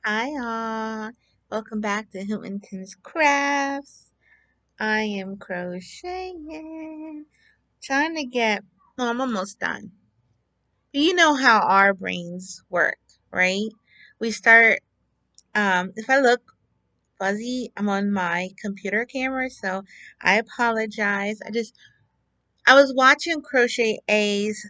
Hi all. Welcome back to Hinton's Crafts. I am crocheting. Trying to get I'm almost done. You know how our brains work, right? We start if I look fuzzy, I'm on my computer camera, so I apologize. I was watching Crochet A's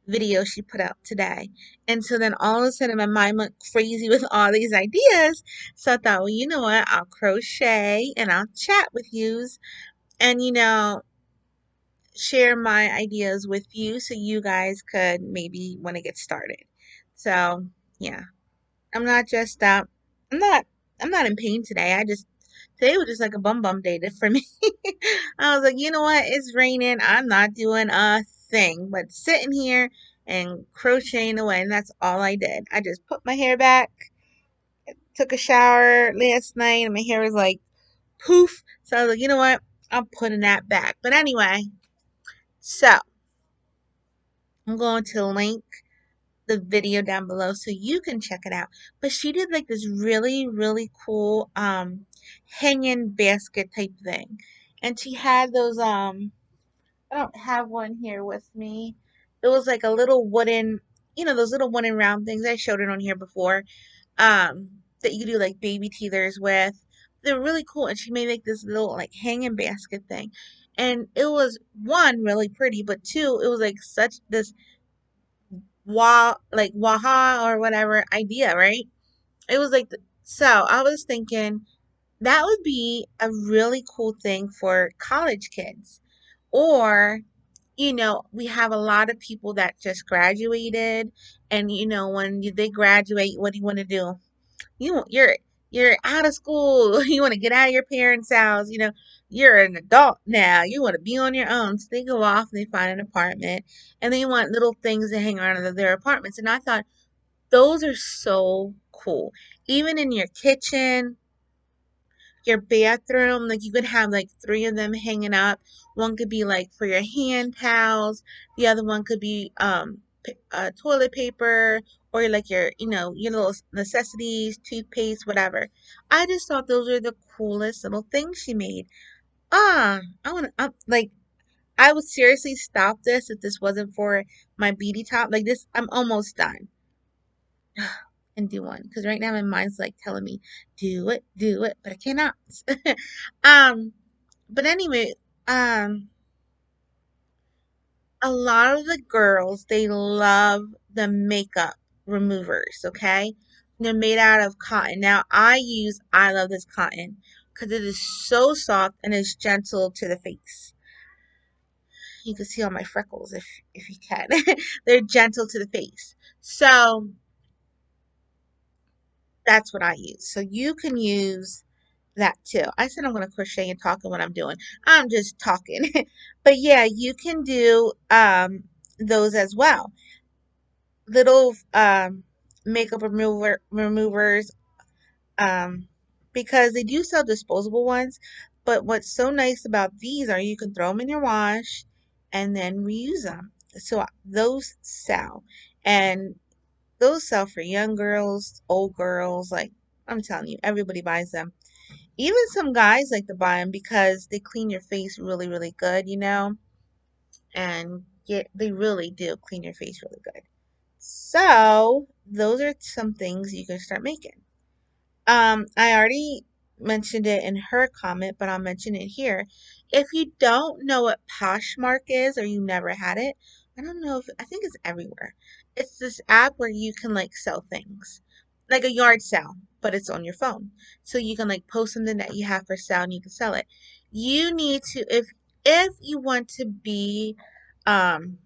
video she put out today. And so then all of a sudden my mind went crazy with all these ideas. So I thought, well, you know what? I'll crochet and I'll chat with yous and, share my ideas with you so you guys could maybe want to get started. So yeah, I'm not just, I'm not, I'm not in pain today. Today was just like a bum day for me. I was like, you know what? It's raining. I'm not doing a thing, but sitting here and crocheting away. And that's all I did. I just put my hair back, took a shower last night, and my hair was like poof. So I was like, you know what? I'm putting that back. But anyway, so I'm going to link the video down below so you can check it out. But she did like this really, really cool hanging basket type thing. And she had those I don't have one here with me. It was like a little wooden, those little wooden round things. I showed it on here before. That you do like baby teethers with. They're really cool. And she made like this little like hanging basket thing. And it was one really pretty, but two, it was like such this waha or whatever idea, right? It was like so I was thinking that would be a really cool thing for college kids. Or we have a lot of people that just graduated, and when they graduate, what do you want to do? You're out of school. You want to get out of your parents' house. You're an adult now. You want to be on your own. So they go off and they find an apartment, and they want little things to hang around in their apartments. And I thought those are so cool. Even in your kitchen, your bathroom, like you could have like three of them hanging up. One could be like for your hand towels, the other one could be toilet paper, or like your little necessities, toothpaste, whatever. I just thought those were the coolest little things she made. I want to like I would seriously stop this if this wasn't for my beady top. Like this, I'm almost done and do one because right now my mind's like telling me do it, but I cannot. um, but anyway, um, a lot of the girls they love the makeup removers. Okay, they're made out of cotton. Now I love this cotton because it is so soft and it's gentle to the face. You can see all my freckles if you can. They're gentle to the face. So that's what I use. So you can use that too. I said I'm going to crochet and talk what I'm doing. I'm just talking. But yeah, you can do those as well. Little makeup removers um because they do sell disposable ones, but what's so nice about these are you can throw them in your wash and then reuse them. So those sell. And those sell for young girls, old girls, like I'm telling you, everybody buys them. Even some guys like to buy them because they clean your face really, really good. And they really do clean your face really good. So those are some things you can start making. I already mentioned it in her comment, but I'll mention it here. If you don't know what Poshmark is or you never had it, I don't know if I think it's everywhere. It's this app where you can like sell things, like a yard sale, but it's on your phone. So you can like post something that you have for sale and you can sell it. You need to if you want to be um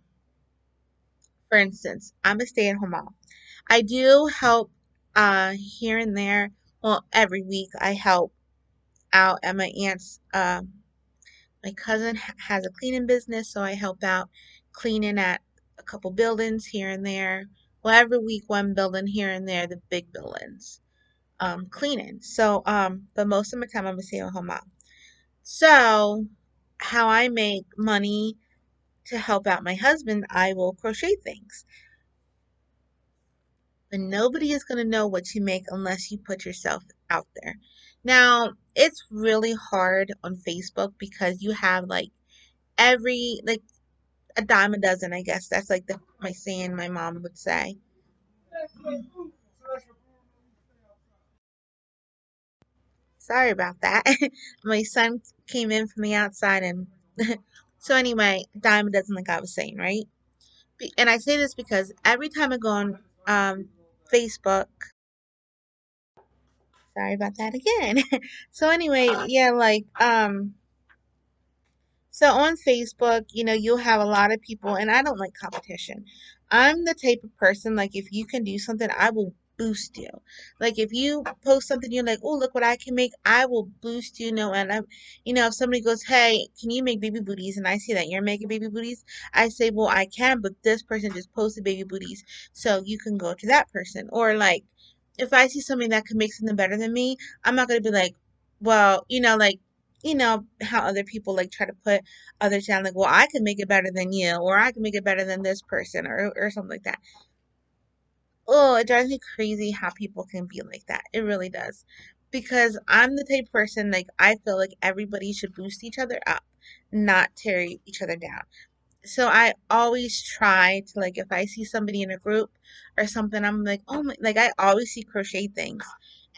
for instance, I'm a stay-at-home mom. I do help here and there. Well, every week I help out at my aunt's. My cousin has a cleaning business, so I help out cleaning at a couple buildings here and there. Well, every week one building here and there, the big buildings, cleaning. So, but most of the time I'm a stay-at-home mom. So, how I make money to help out my husband, I will crochet things. but nobody is going to know what you make unless you put yourself out there. Now, it's really hard on Facebook because you have like like a dime a dozen, I guess. That's like my saying my mom would say. Sorry about that. My son came in from the outside and so anyway, a dime a dozen like I was saying, right? And I say this because every time I go on Facebook, sorry about that again. So anyway, yeah, like so on Facebook, you'll have a lot of people, and I don't like competition. I'm the type of person, like, if you can do something, I will boost you. Like, if you post something, you're like, oh, look what I can make, I will boost you. And if somebody goes, hey, can you make baby booties? And I see that you're making baby booties, I say, well, I can, but this person just posted baby booties, so you can go to that person. Or, like, if I see somebody that can make something better than me, I'm not going to be like, well, like, how other people like try to put others down, like, well, I can make it better than you, or I can make it better than this person, or something like that. Oh, it drives me crazy how people can be like that. It really does. Because I'm the type of person, like, I feel like everybody should boost each other up, not tear each other down. So I always try to, like, if I see somebody in a group or something, I'm like, oh my, like, I always see crochet things.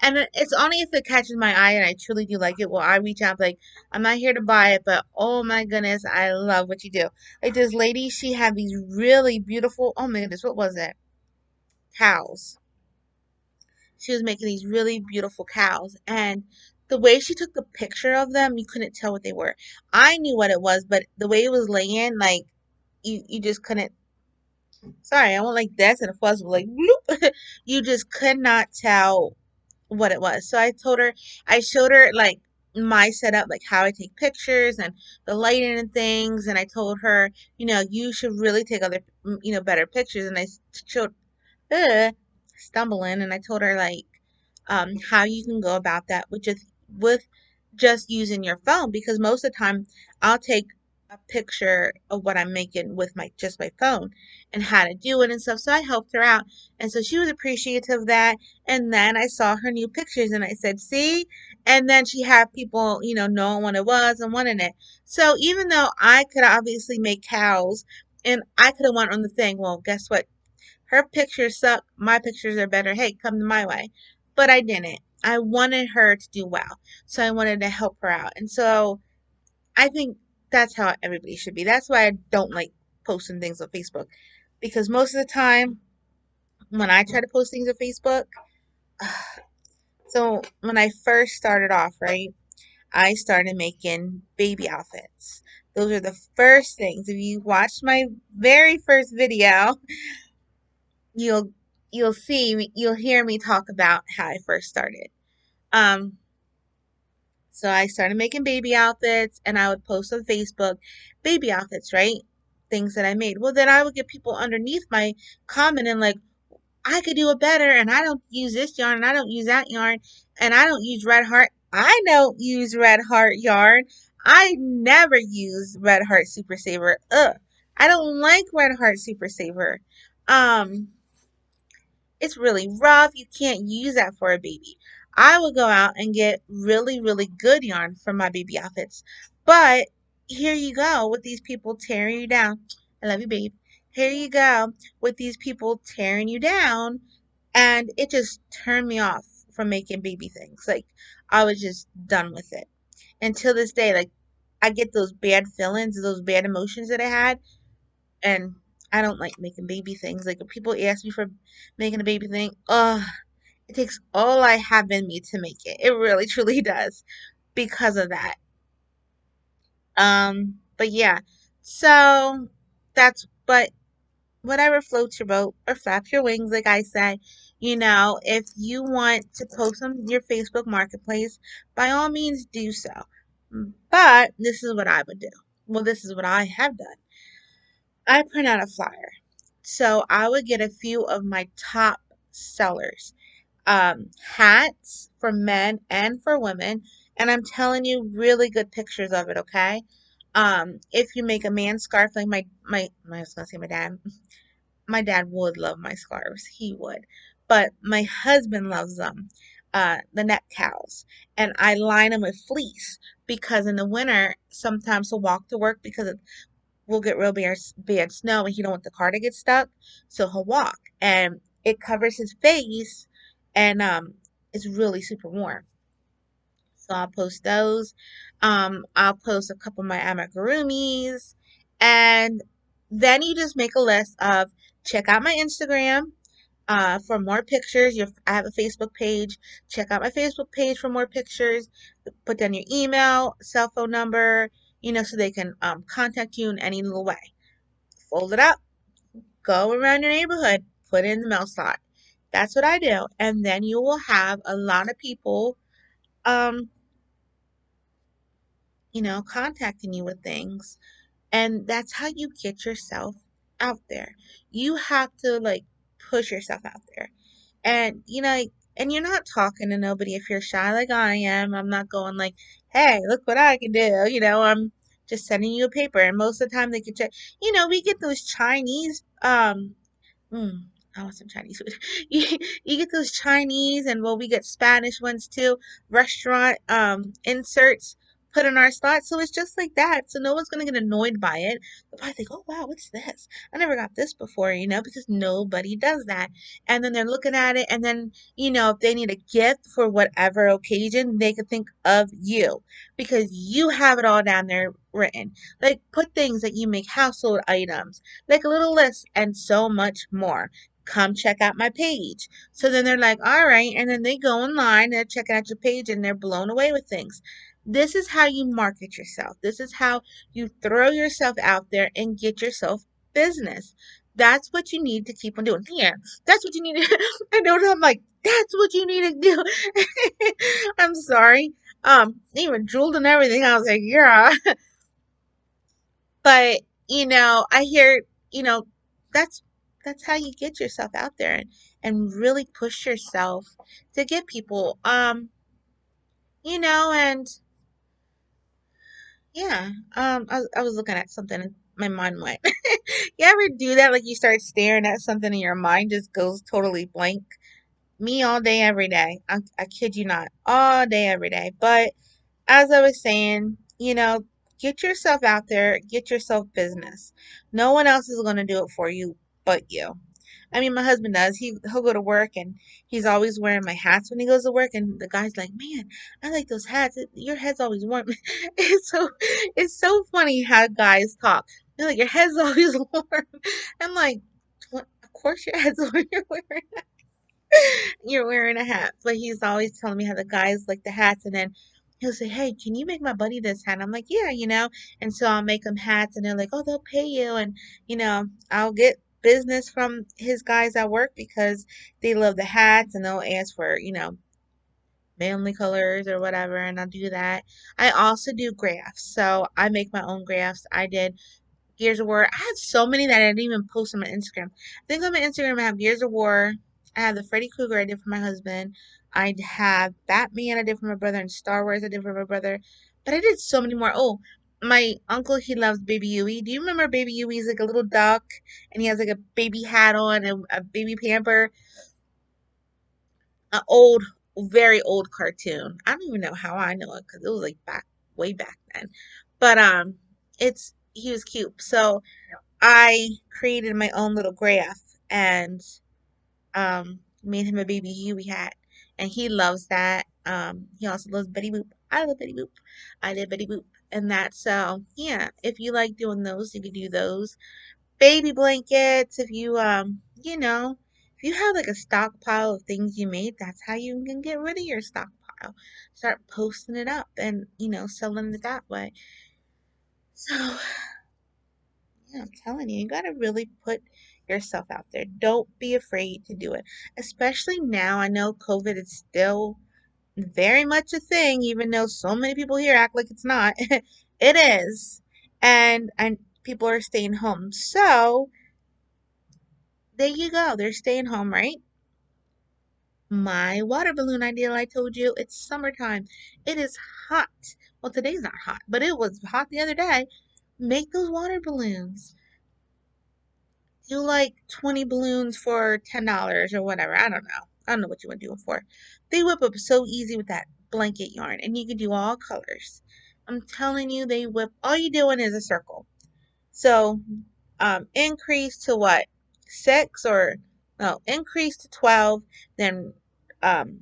And it's only if it catches my eye and I truly do like it. Well, I reach out, like, I'm not here to buy it, but oh my goodness, I love what you do. Like this lady, she had these really beautiful, oh my goodness, what was it? Cows. She was making these really beautiful cows. And the way she took the picture of them, you couldn't tell what they were. I knew what it was, but the way it was laying, like, you just couldn't. Sorry, I went like this, and the fuzz was like bloop. You just could not tell what it was. So I showed her like my setup, like how I take pictures and the lighting and things, and I told her, you should really take other, better pictures. And I showed uh, stumbling, and I told her like how you can go about that with just using your phone, because most of the time I'll take a picture of what I'm making with my phone and how to do it and stuff. So I helped her out, and so she was appreciative of that. And then I saw her new pictures and I said, see? And then she had people, knowing what it was and wanting it. So even though I could obviously make cows and I could have went on the thing, well, guess what? Her pictures suck. My pictures are better. Hey, come to my way. But I didn't. I wanted her to do well. So I wanted to help her out. And so I think that's how everybody should be. That's why I don't like posting things on Facebook. Because most of the time, when I try to post things on Facebook, so when I first started off, right, I started making baby outfits. Those are the first things. If you watched my very first video, you'll you'll hear me talk about how I first started. Um, so I started making baby outfits and I would post on Facebook baby outfits, right? Things that I made. Well, then I would get people underneath my comment and like, I could do it better, and I don't use this yarn and I don't use that yarn and I don't use red heart. I don't use red heart yarn. I never use red heart super saver. Ugh. I don't like red heart super saver. Um it's really rough. You can't use that for a baby. I would go out and get really, really good yarn for my baby outfits. But here you go with these people tearing you down. I love you, babe. Here you go with these people tearing you down. And it just turned me off from making baby things. Like, I was just done with it. Until this day, like, I get those bad feelings, those bad emotions that I had, and I don't like making baby things. Like, if people ask me for making a baby thing, it takes all I have in me to make it. It really truly does because of that. But yeah. So but whatever floats your boat or flaps your wings, like I said, if you want to post on your Facebook marketplace, by all means do so. But this is what I would do. Well, this is what I have done. I print out a flyer. So I would get a few of my top sellers, hats for men and for women. And I'm telling you, really good pictures of it, okay? If you make a man scarf, like I was gonna say my dad would love my scarves. He would. but my husband loves them, the net cows, and I line them with fleece because in the winter sometimes he'll walk to work because we'll get real bad snow and he don't want the car to get stuck, so he'll walk and it covers his face and it's really super warm. So I'll post those. I'll post a couple of my amigurumis. And then you just make a list of check out my Instagram for more pictures. I have a Facebook page. Check out my Facebook page for more pictures. Put down your email, cell phone number, so they can contact you in any little way. Fold it up, go around your neighborhood, put it in the mail slot. That's what I do. And then you will have a lot of people um, contacting you with things. And that's how you get yourself out there. You have to like push yourself out there. And and you're not talking to nobody if you're shy like I am. I'm not going like, hey, look what I can do. I'm just sending you a paper. And most of the time they can check, we get those Chinese Mm, I want some Chinese food. You get those Chinese and well we get Spanish ones too. Restaurant inserts put in our slot. So it's just like that. So no one's gonna get annoyed by it. They'll probably think, oh wow, what's this? I never got this before, because nobody does that. And then they're looking at it and then, if they need a gift for whatever occasion, they could think of you because you have it all down there written. Like put things that you make household items like a little list and so much more. Come check out my page. So then they're like, all right. And then they go online, they're checking out your page and they're blown away with things. This is how you market yourself. This is how you throw yourself out there and get yourself business. That's what you need to keep on doing. Yeah, that's what you need to I know I'm like, that's what you need to do. I'm sorry. Even drooled and everything. I was like, yeah. But, I hear, you know, that's that's how you get yourself out there and really push yourself to get people. And yeah, I was looking at something and my mind went. You ever do that? Like you start staring at something and your mind just goes totally blank? Me all day, every day. I kid you not, all day, every day. But as I was saying, get yourself out there, get yourself business. No one else is going to do it for you but you. I mean, my husband does. He'll go to work and he's always wearing my hats when he goes to work. And the guy's like, "Man, I like those hats. Your head's always warm." It's so funny how guys talk. They're like, "Your head's always warm." I'm like, "Of course your head's warm. You're wearing a hat." But he's always telling me how the guys like the hats, and then he'll say, "Hey, can you make my buddy this hat?" I'm like, "Yeah." And so I'll make them hats, and they're like, "Oh, they'll pay you," and I'll get business from his guys at work because they love the hats, and they'll ask for manly colors or whatever, and I'll do that. I also do crafts, so I make my own crafts. I did Gears of War. I had so many that I didn't even post on my Instagram. I think on my Instagram I have Gears of War. I have the Freddy Krueger I did for my husband. I have Batman I did for my brother and Star Wars I did for my brother. But I did so many more. Oh, my uncle he loves Baby Yui. Do you remember Baby Yui? He's like a little duck and he has like a baby hat on and a baby pamper. An old, very old cartoon. I don't even know how I know it because it was like way back then. But it's he was cute. So I created my own little graph and made him a baby Huey hat, and he loves that. He also loves Betty Boop. I love Betty Boop. I did Betty Boop, and that. So yeah, if you like doing those, you can do those. Baby blankets. If you if you have like a stockpile of things you made, that's how you can get rid of your stockpile. Start posting it up and selling it that way. So yeah, I'm telling you, you gotta really put yourself out there. Don't be afraid to do it. Especially now, I know COVID is still very much a thing, even though so many people here act like it's not. It is. And people are staying home. So there you go. They're staying home, right? My water balloon idea, I told you, it's summertime. It is hot. Well, today's not hot, but it was hot the other day. Make those water balloons. do like 20 balloons for $10 or whatever. I don't know. I don't know what you want to do them for. They whip up so easy with that blanket yarn, and you can do all colors. I'm telling you, they whip. All you doing is a circle. So, increase to what? Six or no? Increase to 12. Then, um,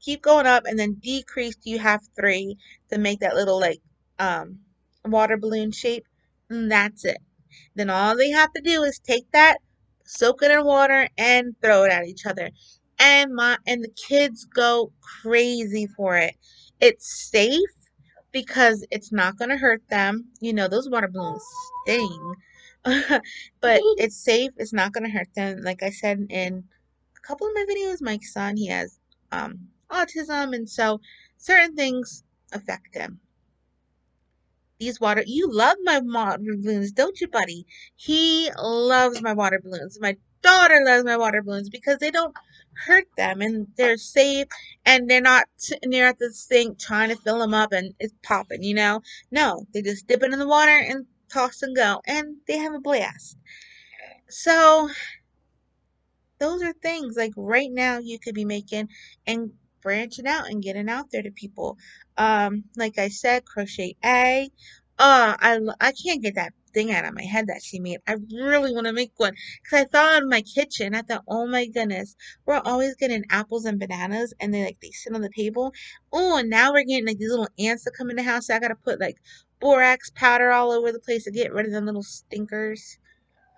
keep going up, and then decrease. You have three to make that little like um water balloon shape, and that's it. Then all they have to do is take that, soak it in water, and throw it at each other. And the kids go crazy for it. It's safe because it's not gonna hurt them. You know, those water balloons sting. But it's safe, it's not gonna hurt them. Like I said in a couple of my videos, my son, he has autism, and so certain things affect him. These water, you love my water balloons, don't you, buddy? He loves my water balloons. My daughter loves my water balloons because they don't hurt them and they're safe, and they're not sitting there at the sink trying to fill them up and it's popping, you know? No, they just dip it in the water and toss and go, and they have a blast. So those are things like right now you could be making and branching out and getting out there to people. Like I said, crochet A. I can't get that thing out of my head that she made. I really want to make one because I thought in my kitchen. I thought, oh my goodness, we're always getting apples and bananas, and they sit on the table. Oh, and now we're getting like these little ants that come in the house. So I gotta put like borax powder all over the place to get rid of them little stinkers.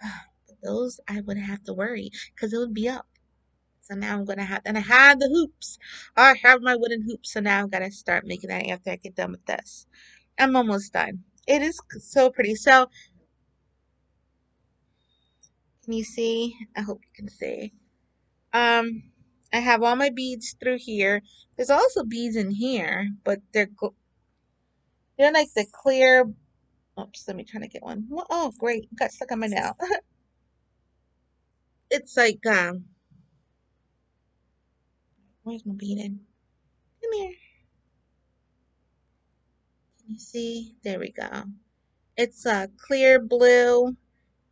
But those I would have to worry because it would be up. So now I'm gonna have, and I have the hoops. I have my wooden hoops, so now I'm gonna start making that after I get done with this. I'm almost done. It is so pretty. So can you see? I hope you can see. Um, I have all my beads through here. There's also beads in here, but they're like the clear. Oops, let me try to get one. Oh, great! Got stuck on my nail. It's like where's my bead in? Come here. Can you see? There we go. It's a clear blue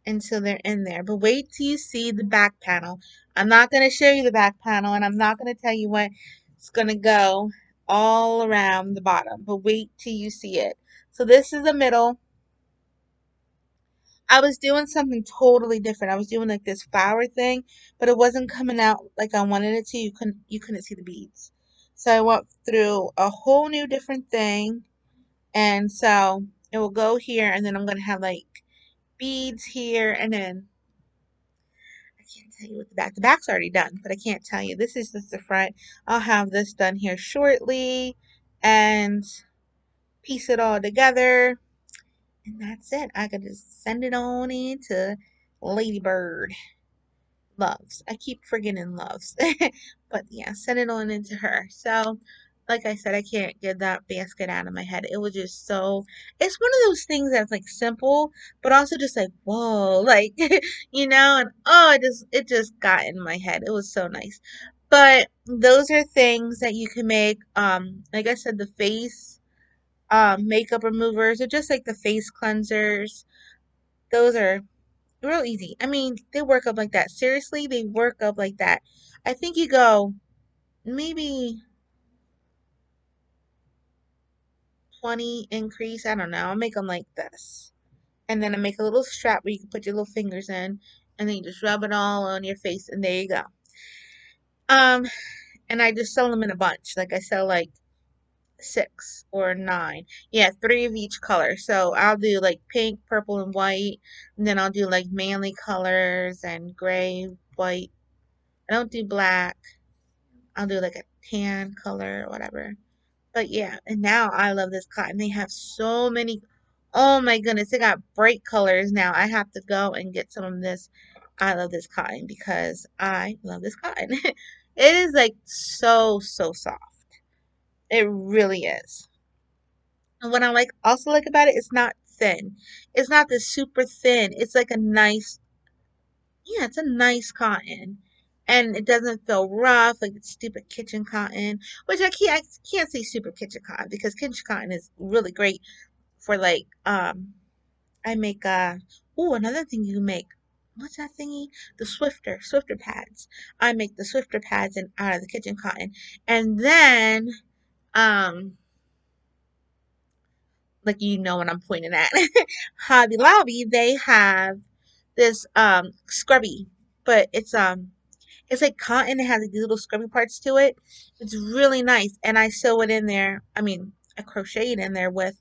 until they're in there. But wait till you see the back panel. I'm not going to show you the back panel, and I'm not going to tell you what it's going to go all around the bottom. But wait till you see it. So this is the middle. I was doing something totally different. I was doing like this flower thing, but it wasn't coming out like I wanted it to. You couldn't see the beads. So I went through a whole new different thing, and so it will go here, and then I'm gonna have like beads here, and then I can't tell you what the back. The back's already done, but I can't tell you. This is just the front. I'll have this done here shortly, and piece it all together, and that's it. I can just send it on into Ladybird. Loves. I keep forgetting loves. But yeah, send it on into her. So, like I said, I can't get that basket out of my head. It was just so, it's one of those things that's like simple, but also just like, whoa, like, and oh, it just got in my head. It was so nice. But those are things that you can make. Like I said, the face makeup removers, or just like the face cleansers. Those are real easy. I mean, they work up like that. Seriously, they work up like that. I think you go maybe 20 increase. I don't know. I'll make them like this. And then I make a little strap where you can put your little fingers in. And then you just rub it all on your face. And there you go. Um, and I just sell them in a bunch. Like I sell like 6 or 9. Yeah, 3 of each color. So I'll do like pink, purple, and white. And then I'll do like manly colors and gray, white. I don't do black. I'll do like a tan color or whatever. But yeah, and now I love this cotton. They have so many. Oh my goodness, they got bright colors now. I have to go and get some of this. I love this cotton because I love this cotton. It is like so, so soft. It really is. And what I also like about it, it's not thin. It's not the super thin. It's like a nice, yeah, it's a nice cotton. And it doesn't feel rough like it's stupid kitchen cotton, which I can't say super kitchen cotton because kitchen cotton is really great for like I make oh, another thing you can make. what's that thingy? The Swifter pads. I make the Swifter pads and out of the kitchen cotton. And then, um, like you know what I'm pointing at. Hobby Lobby, they have this scrubby, but it's like cotton. It has like these little scrubby parts to it. It's really nice. And I sew it in there. I mean, I crochet it in there with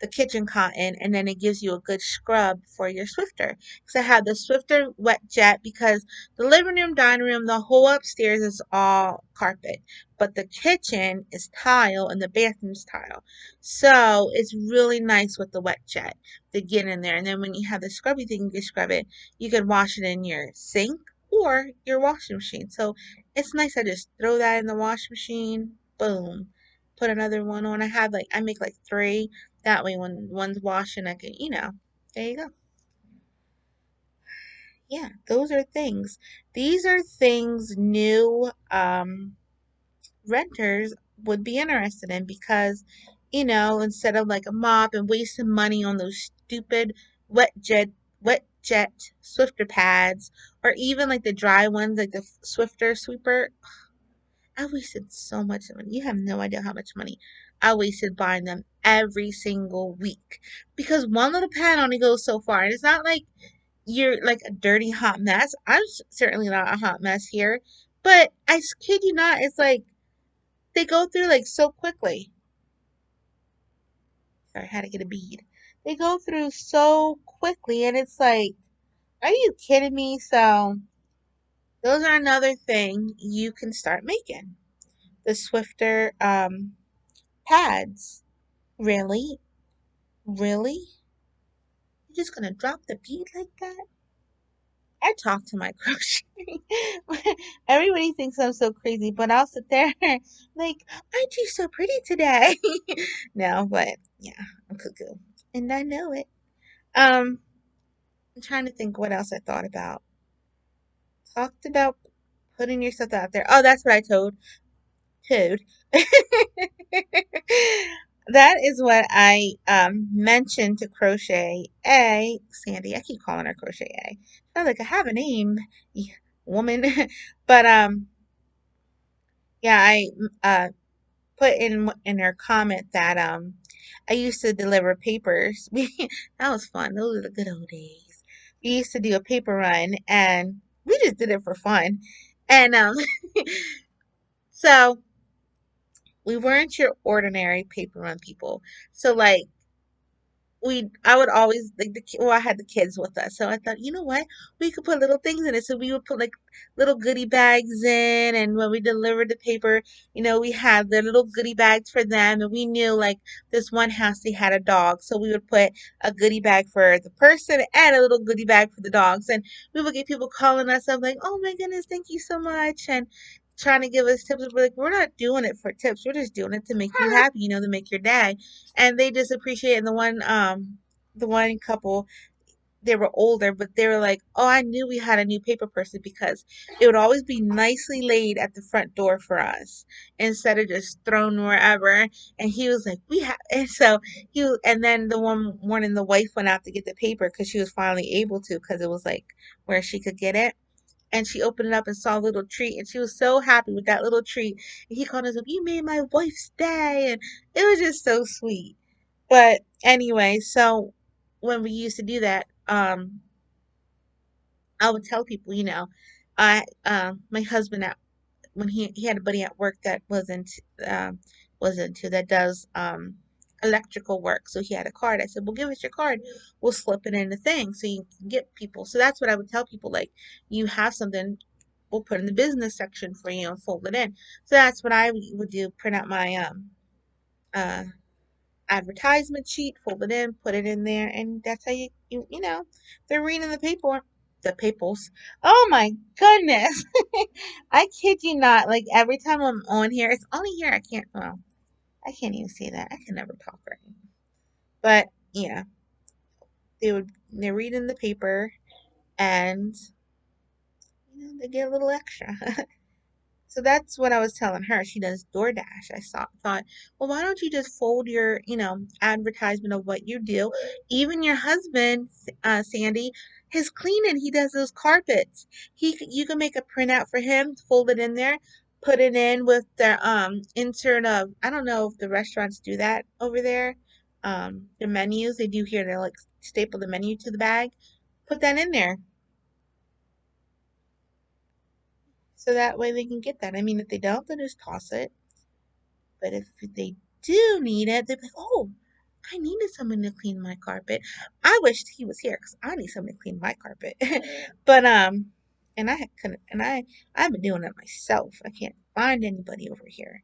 the kitchen cotton, and then it gives you a good scrub for your Swifter. Because I have the Swifter wet jet, because the living room, dining room, the whole upstairs is all carpet, but the kitchen is tile and the bathroom's tile. So it's really nice with the wet jet to get in there. And then when you have the scrubby thing, you can scrub it. You can wash it in your sink or your washing machine. So it's nice. I just throw that in the washing machine. Boom. Put another one on. I make like three. That way, when one's washing, I can, there you go. Yeah, those are things. These are things new renters would be interested in, because, instead of like a mop and wasting money on those stupid wet jet, wet jet Swifter pads, or even like the dry ones, like the Swifter sweeper. I wasted so much money. You have no idea how much money I wasted buying them every single week. Because one little pan only goes so far. And it's not like you're like a dirty hot mess. I'm certainly not a hot mess here. But I kid you not, it's like they go through like so quickly. Sorry, I had to get a bead. They go through so quickly, and it's like, are you kidding me? So those are another thing you can start making. The Swifter pads. Really? Really? You're just gonna drop the bead like that? I talk to my crochet. Everybody thinks I'm so crazy, but I'll sit there like, aren't you so pretty today? No, but yeah, I'm cuckoo. And I know it. Um, I'm trying to think what else I thought about. Talked about putting yourself out there. Oh, that's what I told. That is what I mentioned to Crochet A. Sandy, I keep calling her Crochet A. I like I have a name, woman. But yeah, I put in her comment that I used to deliver papers. That was fun. Those were the good old days. We used to do a paper run, and we just did it for fun. And so we weren't your ordinary paper run people. So like I would always like well, I had the kids with us, so I thought, you know what, we could put little things in it. So we would put like little goodie bags in, and when we delivered the paper, we had the little goodie bags for them, and we knew like this one house they had a dog, so we would put a goodie bag for the person and a little goodie bag for the dogs, and we would get people calling us up like, oh my goodness, thank you so much, and trying to give us tips. We're like, we're not doing it for tips. We're just doing it to make you happy, to make your day. And they just appreciate it. And the one couple, they were older, but they were like, oh, I knew we had a new paper person, because it would always be nicely laid at the front door for us instead of just thrown wherever. And he was like, we have, and so and then the one morning the wife went out to get the paper because she was finally able to, because it was like where she could get it, and she opened it up and saw a little treat, and she was so happy with that little treat. And he called us up, you made my wife's day, and it was just so sweet. But anyway, so when we used to do that, I would tell people, I my husband, at when he had a buddy at work that um wasn't into that does electrical work, so he had a card. I said, well, give us your card, we'll slip it in the thing so you can get people. So that's what I would tell people, like, you have something, we'll put in the business section for you and fold it in. So that's what I would do, print out my uh advertisement sheet, fold it in, put it in there, and that's how they're reading the papers. Oh my goodness. I kid you not. Like every time I'm on here, it's only here I can't even say that. I can never talk right. But yeah, they're reading the paper, and they get a little extra. So that's what I was telling her. She does DoorDash. Thought, well, why don't you just fold your advertisement of what you do? Even your husband, Sandy, his cleaning. He does those carpets. You can make a printout for him, fold it in there, put it in with the insert of, I don't know if the restaurants do that over there. The menus they do here, they like staple the menu to the bag. Put that in there so that way they can get that. I mean, if they don't, then just toss it. But if they do need it, they're like, oh, I needed someone to clean my carpet. I wished he was here because I need someone to clean my carpet. But and I couldn't, and I've been doing it myself. I can't find anybody over here.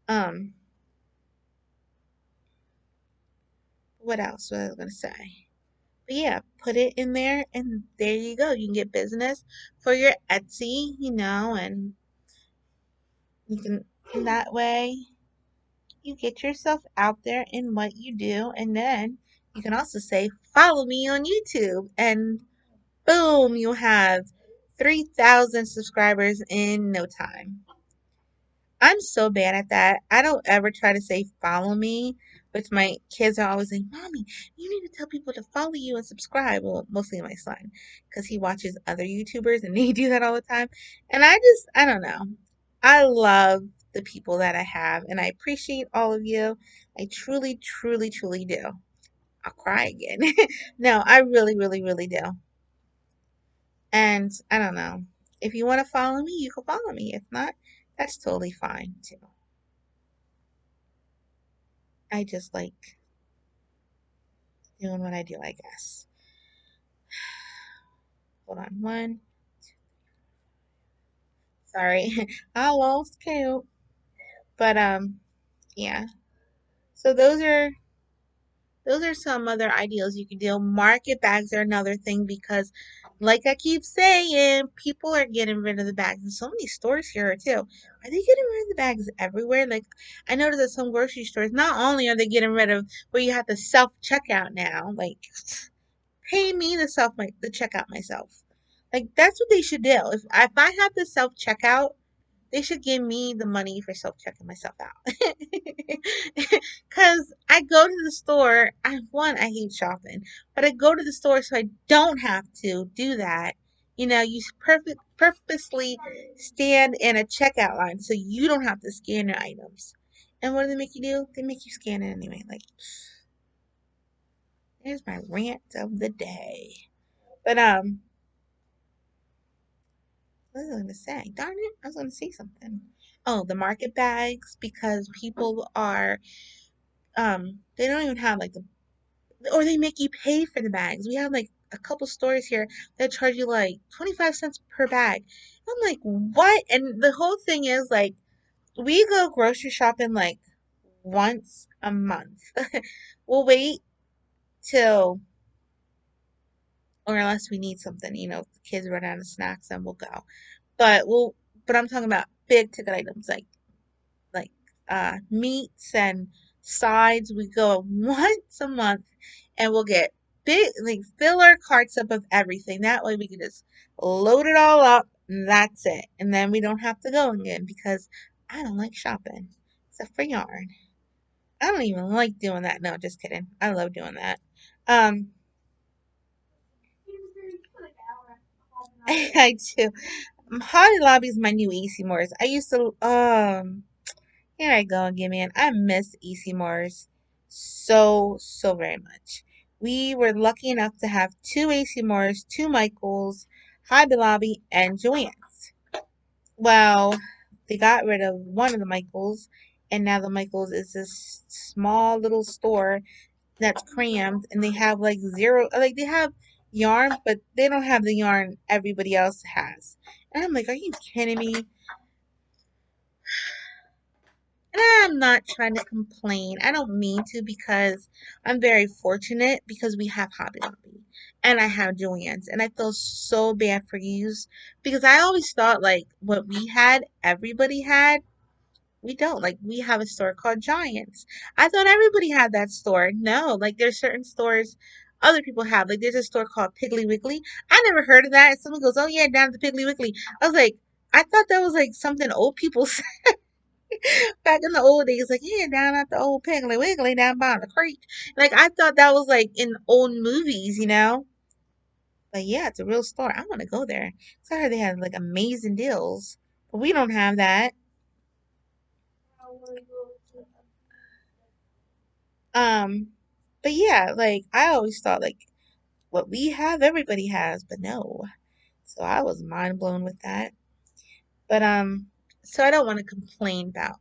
Um, what else was I gonna say? But yeah, put it in there, and there you go. You can get business for your Etsy, and you can in that way you get yourself out there in what you do, and then you can also say, follow me on YouTube, and boom, you'll have 3,000 subscribers in no time. I'm so bad at that. I don't ever try to say follow me, but my kids are always like, Mommy, you need to tell people to follow you and subscribe. Well, mostly my son, because he watches other YouTubers and they do that all the time. And I don't know. I love the people that I have and I appreciate all of you. I truly, truly, truly do. I'll cry again. No, I really, really, really do. And I don't know. If you want to follow me, you can follow me. If not, that's totally fine too. I just like doing what I do, I guess. Hold on, one. Sorry, I lost count. But yeah. So those are some other ideals you can do. Market bags are another thing because, like I keep saying, people are getting rid of the bags. And so many stores here too. Are they getting rid of the bags everywhere? Like I noticed at some grocery stores, not only are they getting rid of where you have to self checkout now, like pay me to the checkout myself. Like that's what they should do. If I have the self checkout, they should give me the money for self checking myself out. Cause I go to the store. I hate shopping, but I go to the store so I don't have to do that. You purposely stand in a checkout line so you don't have to scan your items. And what do they make you do? They make you scan it anyway. Like, there's my rant of the day. But what was I gonna say? Darn it, I was gonna say something. Oh, the market bags because people are they don't even have like or they make you pay for the bags. We have like a couple stores here that charge you like 25 cents per bag. I'm like, what? And the whole thing is like we go grocery shopping like once a month. We'll wait till or unless we need something, the kids run out of snacks and we'll go. But I'm talking about big ticket items like meats and sides. We go once a month and we'll get big like fill our carts up of everything. That way we can just load it all up and that's it. And then we don't have to go again because I don't like shopping. Except for yarn. I don't even like doing that. No, just kidding. I love doing that. Um I do. Hobby Lobby is my new AC Morris. I used to here I go again, man. I miss AC Morris so, so very much. We were lucky enough to have two AC Morris, two Michaels, Hobby Lobby, and Joann's. Well, they got rid of one of the Michaels, and now the Michaels is this small little store that's crammed, and they have like zero, like they have yarn, but they don't have the yarn everybody else has. And I'm like, are you kidding me? And I'm not trying to complain. I don't mean to because I'm very fortunate because we have Hobby Lobby and I have Joann's and I feel so bad for yous because I always thought like what we had, everybody had. We don't. Like we have a store called Giants. I thought everybody had that store. No, like there's certain stores other people have. Like there's a store called Piggly Wiggly. I never heard of that. And someone goes, "Oh yeah, down at the Piggly Wiggly." I was like, I thought that was like something old people back in the old days, like, yeah, down at the old Piggly Wiggly down by the creek. Like, I thought that was like in old movies. But yeah, it's a real store. I want to go there. So I heard they have like amazing deals. But we don't have that. Um, but yeah, like I always thought like what we have, everybody has, but no. So I was mind blown with that. But so I don't want to complain about,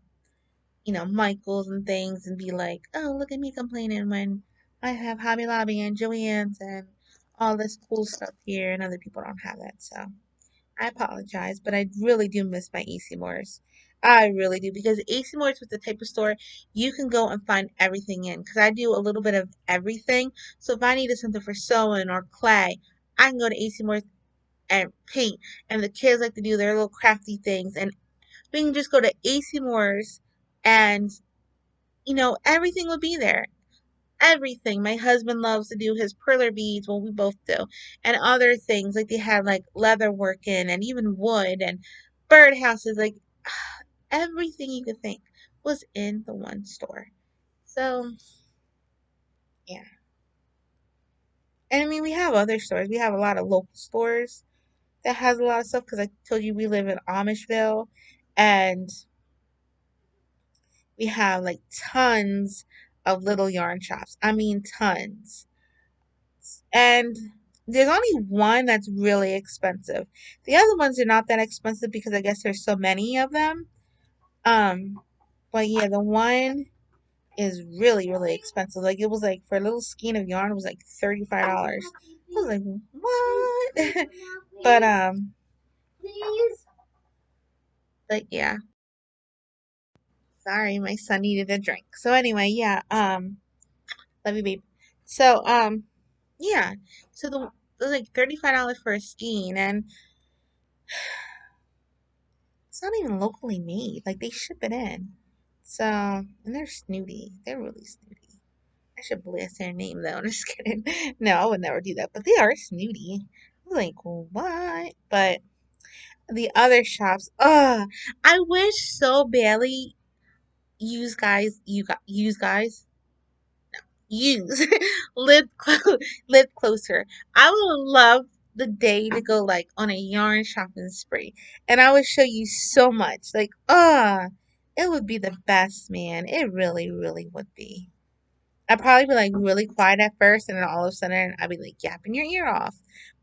Michael's and things and be like, oh, look at me complaining when I have Hobby Lobby and Joann's and all this cool stuff here and other people don't have that. So I apologize, but I really do miss my AC Moores. I really do because AC Moores was the type of store you can go and find everything in. Because I do a little bit of everything. So if I needed something for sewing or clay, I can go to AC Moores and paint. And the kids like to do their little crafty things. And we can just go to AC Moore's and, everything would be there. Everything. My husband loves to do his perler beads. Well, we both do. And other things. Like they had like leather work in and even wood and birdhouses. Like everything you could think was in the one store. So, yeah. And I mean, we have other stores. We have a lot of local stores that has a lot of stuff because I told you we live in Amishville and we have like tons of little yarn shops. I mean, tons. And there's only one that's really expensive. The other ones are not that expensive because I guess there's so many of them. Um, but yeah, the one is really, really expensive. Like it was like for a little skein of yarn, it was like $35. I was like, what? but but yeah. Sorry, my son needed a drink. So anyway, yeah, love you, babe. So, yeah. So the it was like $35 for a skein, and it's not even locally made. Like they ship it in. So, and they're snooty. They're really snooty. I should blast their name though. I'm just kidding. No, I would never do that. But they are snooty. I was like, what? But the other shops, I wish so badly use guys use live closer. I would love the day to go like on a yarn shopping spree, and I would show you so much. Like, it would be the best, man. It really, really would be. I'd probably be like really quiet at first, and then all of a sudden I'd be like yapping your ear off.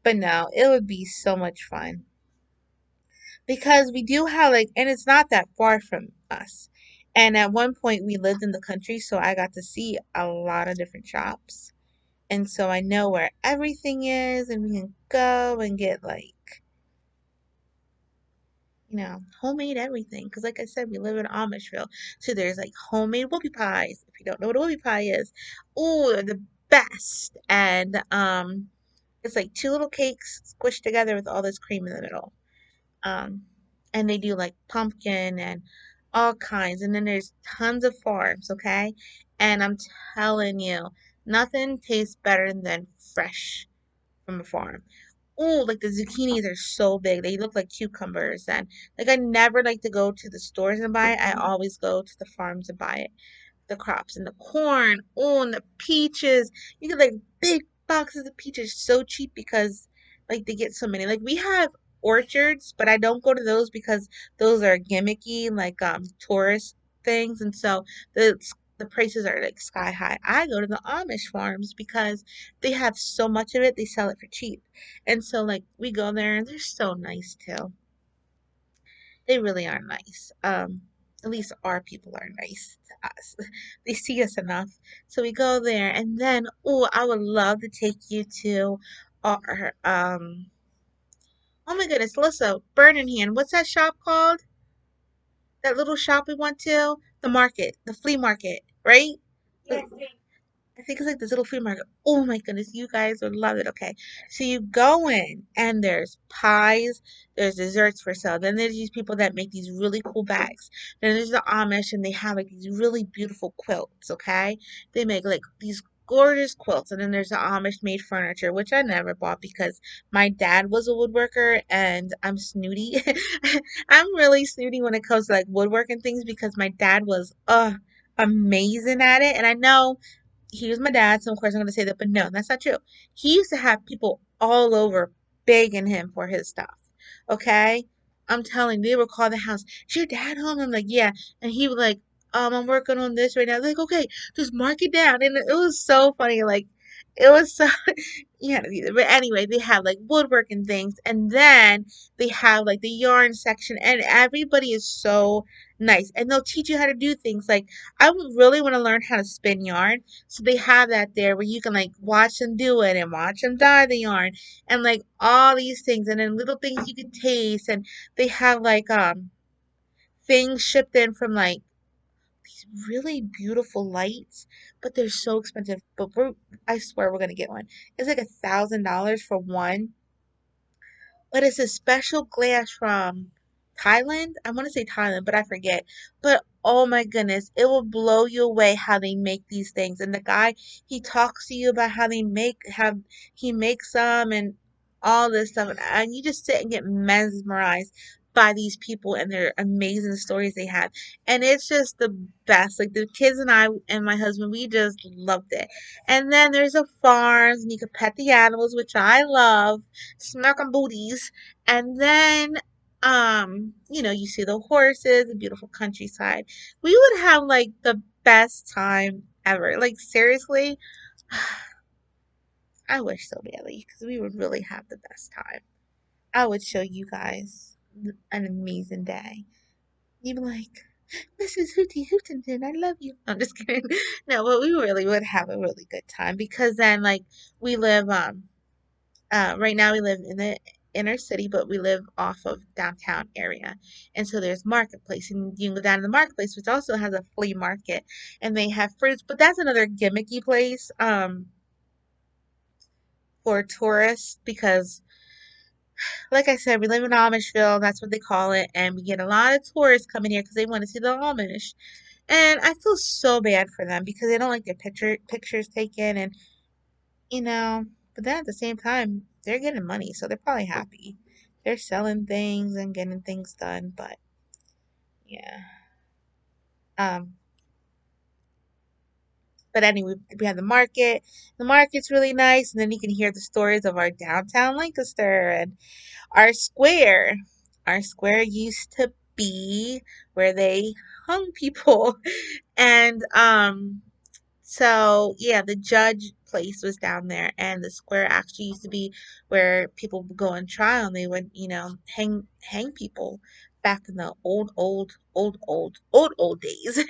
But no, it would be so much fun because we do have like, and it's not that far from us. And at one point we lived in the country, so I got to see a lot of different shops. And so I know where everything is, and we can go and get like, homemade everything. Because, like I said, we live in Amishville. So there's like homemade whoopie pies. If you don't know what a whoopie pie is, oh, they're the best. And it's like two little cakes squished together with all this cream in the middle. Um, and they do like pumpkin and all kinds. And then there's tons of farms, okay? And I'm telling you, nothing tastes better than fresh from a farm. Oh, like the zucchinis are so big. They look like cucumbers. And like I never like to go to the stores and buy it. I always go to the farms and buy it. The crops and the corn. Oh, and the peaches. You get like big boxes of peaches so cheap because like they get so many. Like we have orchards, but I don't go to those because those are gimmicky, like tourist things, and so the prices are like sky high. I go to the Amish farms because they have so much of it, they sell it for cheap. And so like we go there and they're so nice too. They really are nice. At least our people are nice to us. They see us enough. So we go there and then, oh, I would love to take you to our, oh my goodness, Alyssa, Birmingham. What's that shop called? That little shop we went to? The market, the flea market, right? Yes. I think it's like this little flea market. Oh my goodness, you guys would love it. Okay. So you go in and there's pies, there's desserts for sale. Then there's these people that make these really cool bags. Then there's the Amish and they have like these really beautiful quilts, okay? They make like these gorgeous quilts. And then there's the Amish made furniture, which I never bought because my dad was a woodworker and I'm snooty. I'm really snooty when it comes to like woodworking things because my dad was amazing at it. And I know he was my dad, so of course I'm going to say that, but no, that's not true. He used to have people all over begging him for his stuff. Okay? I'm telling you, they would call the house, is your dad home? I'm like, yeah. And he was like, I'm working on this right now. Like, okay, just mark it down. And it was so funny. Like, it was so, you had to be there. But anyway, they have like woodworking things. And then they have like the yarn section. And everybody is so nice. And they'll teach you how to do things. Like, I would really want to learn how to spin yarn. So they have that there where you can like watch them do it and watch them dye the yarn and like all these things and then little things you can taste and they have like things shipped in from like these really beautiful lights, but they're so expensive. But I swear we're gonna get one. It's like $1,000 for one, but it's a special glass from Thailand. I want to say Thailand, but I forget. But oh my goodness, it will blow you away how they make these things. And the guy, he talks to you about how they make, how he makes them and all this stuff. And you just sit and get mesmerized by these people and their amazing stories they have. And it's just the best. Like the kids and I and my husband, we just loved it. And then there's a farm and you can pet the animals, which I love, smack 'em booties. And then, you see the horses, the beautiful countryside. We would have like the best time ever. Like seriously, I wish so badly because we would really have the best time. I would show you guys an amazing day. You'd be like, Mrs. Hootie Hootenton, I love you. I'm just kidding. No, but we really would have a really good time because then like we live right now we live in the inner city, but we live off of downtown area. And so there's marketplace and you can go down to the marketplace, which also has a flea market and they have fruits, but that's another gimmicky place for tourists because like I said, we live in Amishville, that's what they call it, and we get a lot of tourists coming here because they want to see the Amish. And I feel so bad for them because they don't like their pictures taken and you know, but then at the same time, they're getting money, so they're probably happy. They're selling things and getting things done, but yeah. Um, but anyway, we have the market. The market's really nice, and then you can hear the stories of our downtown Lancaster and our square. Our square used to be where they hung people, and so yeah, the judge place was down there, and the square actually used to be where people would go on trial, and they would, hang people back in the old days.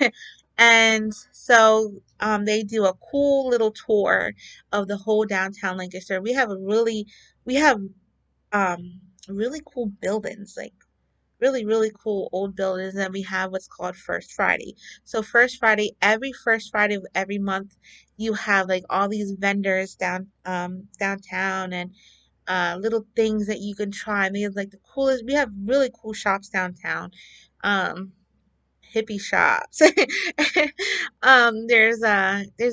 And so they do a cool little tour of the whole downtown Lancaster. We have really cool buildings, like really, really cool old buildings. And we have what's called First Friday. So every first Friday of every month, you have like all these vendors downtown and little things that you can try. And they have like the coolest. We have really cool shops downtown. Um, Hippie shops. There's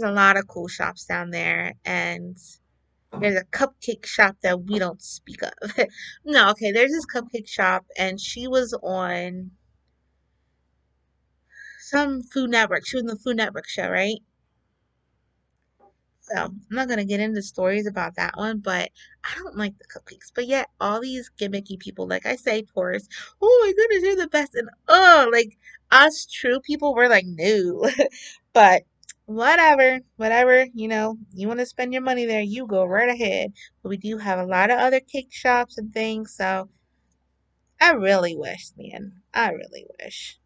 a lot of cool shops down there, and there's a cupcake shop that we don't speak of. No, okay, there's this cupcake shop, and she was on some Food Network. She was in the Food Network show, right? So I'm not gonna get into stories about that one, but I don't like the cupcakes. But yet all these gimmicky people, like I say, tourists, oh my goodness, you're the best. And oh, like us true people, we're like, no. But whatever, you want to spend your money there, you go right ahead. But we do have a lot of other cake shops and things, so I really wish, man, I really wish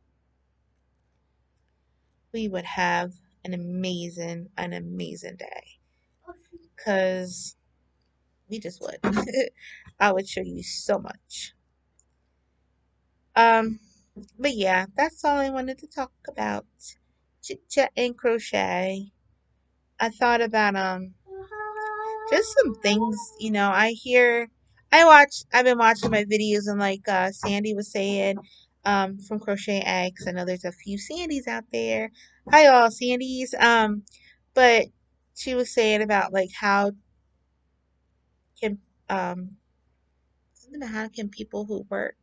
we would have an amazing day. Cause we just would. I would show you so much. Um, but yeah, that's all I wanted to talk about. Chit chat and crochet. I thought about just some things, I've been watching my videos and like Sandy was saying, from Crochet Eggs. I know there's a few Sandys out there. Hi all Sandys. But she was saying about like how can something about how can people who work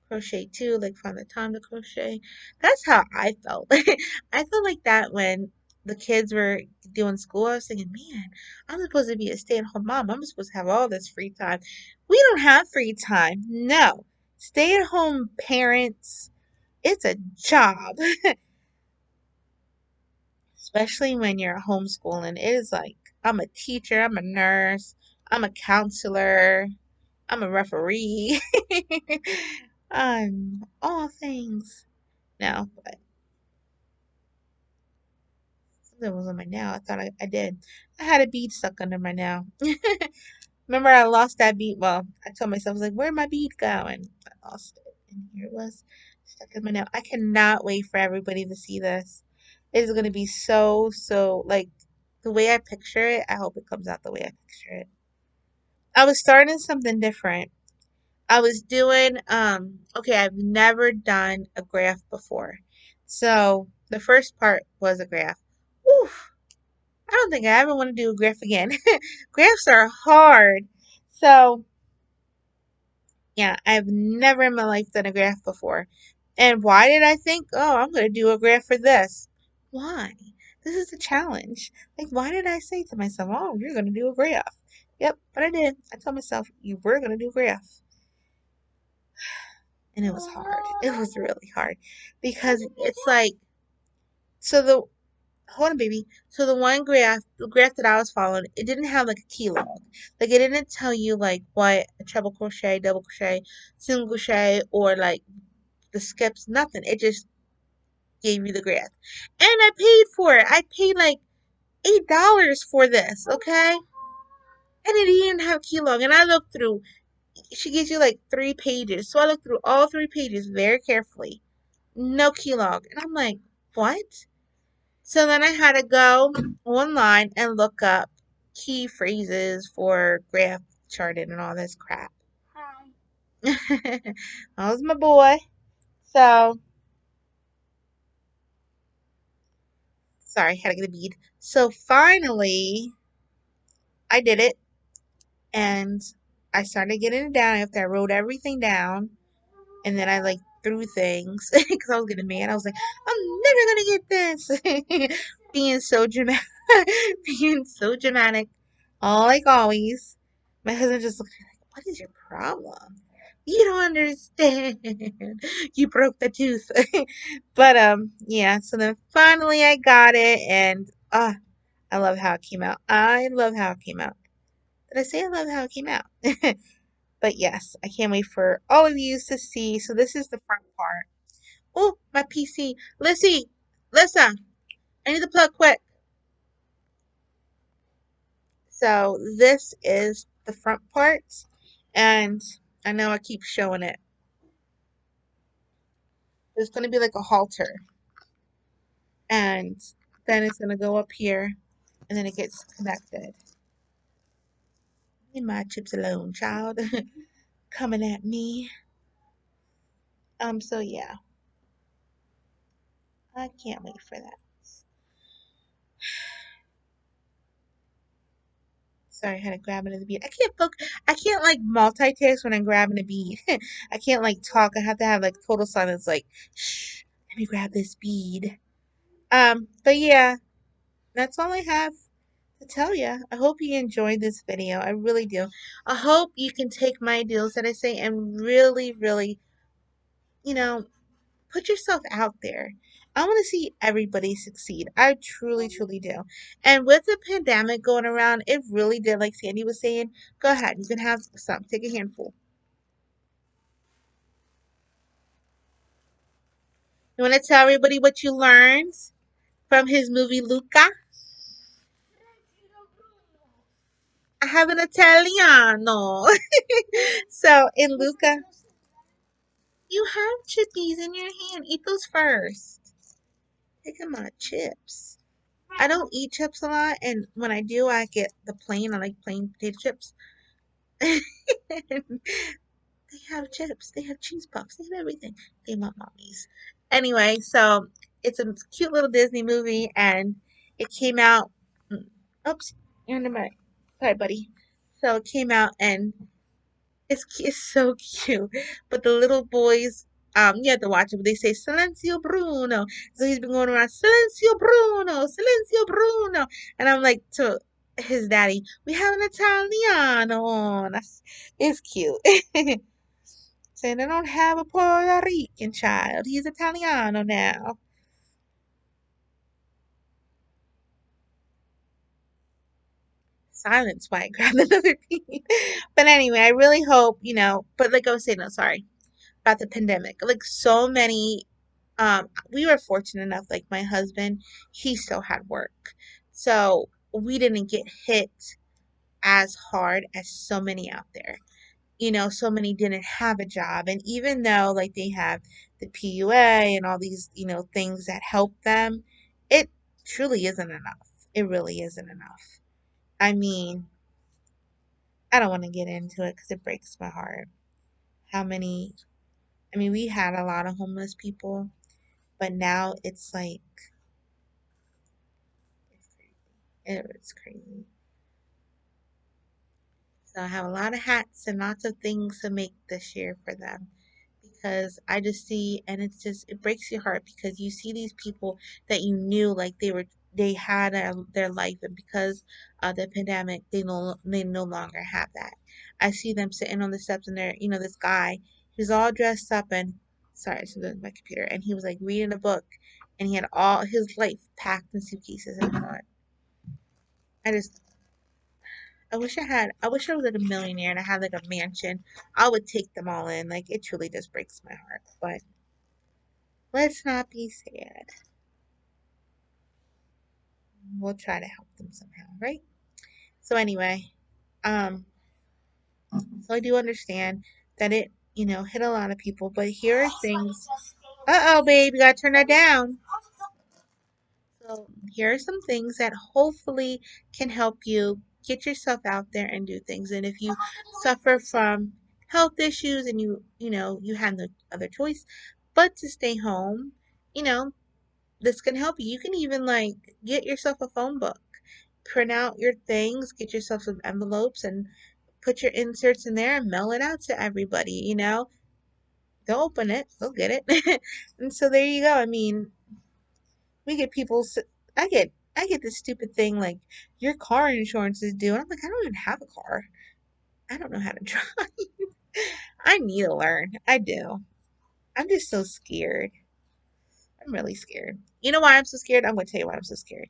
crochet too, like find the time to crochet. That's how I felt. I felt like that when the kids were doing school, I was thinking, man, I'm supposed to be a stay-at-home mom. I'm supposed to have all this free time. We don't have free time. No. Stay-at-home parents, it's a job, especially when you're homeschooling. It is like, I'm a teacher, I'm a nurse, I'm a counselor, I'm a referee. I'm all things. No, but something was on my nail. I thought I did. I had a bead stuck under my nail. Remember, I lost that bead. Well, I told myself, I was like, where'd my bead go? And I lost it. And here it was, stuck in my nail. I cannot wait for everybody to see this. It is going to be so, like, the way I picture it, I hope it comes out the way I picture it. I was starting something different. I was doing, okay, I've never done a graph before. So the first part was a graph. Oof, I don't think I ever want to do a graph again. Graphs are hard. So yeah, I've never in my life done a graph before. And why did I think, oh, I'm going to do a graph for this? Why? This is a challenge. Like, why did I say to myself, oh, you're going to do a graph? Yep, but I did. I told myself, you were going to do a graph. And it was hard. It was really hard because it's like, so the, hold on, baby. So the graph that I was following, it didn't have like a key log. Like, it didn't tell you like what a treble crochet, double crochet, single crochet, or like the skips, nothing. It just gave you the graph. And I paid for it. I paid like $8 for this, okay? And it didn't have keylog. And I looked through, she gives you like 3 pages. So I looked through all 3 pages very carefully. No keylog. And I'm like, what? So then I had to go online and look up key phrases for graph charting and all this crap. That was my boy. So sorry, had to get a bead. So finally, I did it, and I started getting it down after I wrote everything down, and then I like threw things because I was getting mad. I was like, I'm never gonna get this. Being so dramatic, being so dramatic, all like always. My husband just looked at me like, "What is your problem? You don't understand. You broke the tooth." But yeah. So then finally I got it, and I love how it came out. I love how it came out. Did I say I love how it came out? But yes, I can't wait for all of you to see. So this is the front part. Oh, my PC. Lissa, I need the plug quick. So this is the front part. And I know I keep showing it. It's going to be like a halter. And then it's going to go up here. And then it gets connected. Leave my chips alone, child. Coming at me. So yeah. I can't wait for that. Sorry, I had to grab another bead. I can't like multitask when I'm grabbing a bead. I can't like talk. I have to have like total silence, like, shh, let me grab this bead. But yeah, that's all I have to tell you. I hope you enjoyed this video. I really do. I hope you can take my ideals that I say and really, really, you know, put yourself out there. I want to see everybody succeed. I truly, truly do. And with the pandemic going around, it really did, like Sandy was saying, go ahead, you can have some. Take a handful. You want to tell everybody what you learned from his movie Luca? I have an Italiano. So in Luca, you have chippies in your hand. Eat those first. Take them out, chips. I don't eat chips a lot, and when I do, I get the plain. I like plain potato chips. They have chips. They have cheese puffs. They have everything. They want mommies. Anyway, so it's a cute little Disney movie, and it came out. Oops, you're in the mic. Sorry, buddy. So it came out, and it's so cute. But the little boys You have to watch it, but they say Silencio Bruno. So he's been going around Silencio Bruno, Silencio Bruno. And I'm like to his daddy, we have an Italiano on. It's cute. Saying they don't have a Puerto Rican child. He's Italiano now. Silence while I grab another piece. But anyway, I really hope, but like I was saying, no, sorry, about the pandemic. Like so many, we were fortunate enough, like my husband, he still had work. So we didn't get hit as hard as so many out there. So many didn't have a job. And even though like they have the PUA and all these, things that help them, it truly isn't enough. It really isn't enough. I mean, I don't want to get into it because it breaks my heart. How many, I mean, we had a lot of homeless people, but now it's like, it's crazy. It's crazy. So I have a lot of hats and lots of things to make this year for them because I just see, and it breaks your heart because you see these people that you knew like they had their life, and because of the pandemic, they no longer have that. I see them sitting on the steps, and this guy, he's all dressed up, and sorry, this is my computer, and he was like reading a book, and he had all his life packed in suitcases, and I thought, I just I wish I was like a millionaire and I had like a mansion. I would take them all in. Like it truly just breaks my heart. But let's not be sad. We'll try to help them somehow, right? So anyway, um, so I do understand that it, hit a lot of people, but here are things. Uh-oh, babe, you gotta turn that down. So here are some things that hopefully can help you get yourself out there and do things. And if you suffer from health issues and you have no other choice but to stay home, you know, this can help you. You can even like get yourself a phone book, print out your things, get yourself some envelopes and put your inserts in there and mail it out to everybody, They'll open it, they'll get it. And so there you go. I mean, we get people. I get this stupid thing like your car insurance is due. And I'm like, I don't even have a car. I don't know how to drive. I need to learn. I do. I'm just so scared. I'm really scared. You know why I'm so scared? I'm going to tell you why I'm so scared.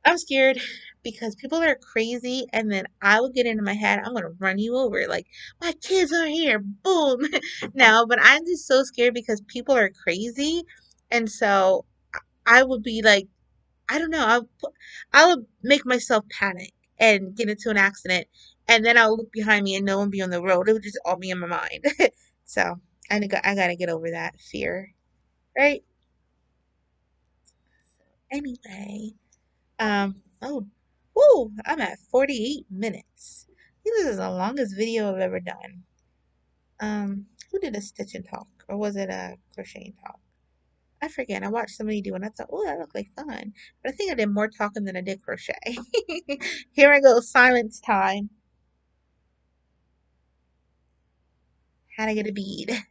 I'm scared because people are crazy, and then I will get into my head. I'm going to run you over. Like, my kids are here. Boom. No, but I'm just so scared because people are crazy. And so I would be like, I don't know. I would make myself panic and get into an accident, and then I'll look behind me and no one be on the road. It would just all be in my mind. So I gotta get over that fear, right? Anyway, oh, whoo, I'm at 48 minutes. I think this is the longest video I've ever done. Who did a stitch and talk, or was it a crochet and talk? I forget. I watched somebody do it and I thought, oh, that looked like fun. But I think I did more talking than I did crochet. Here I go, silence time. How to get a bead.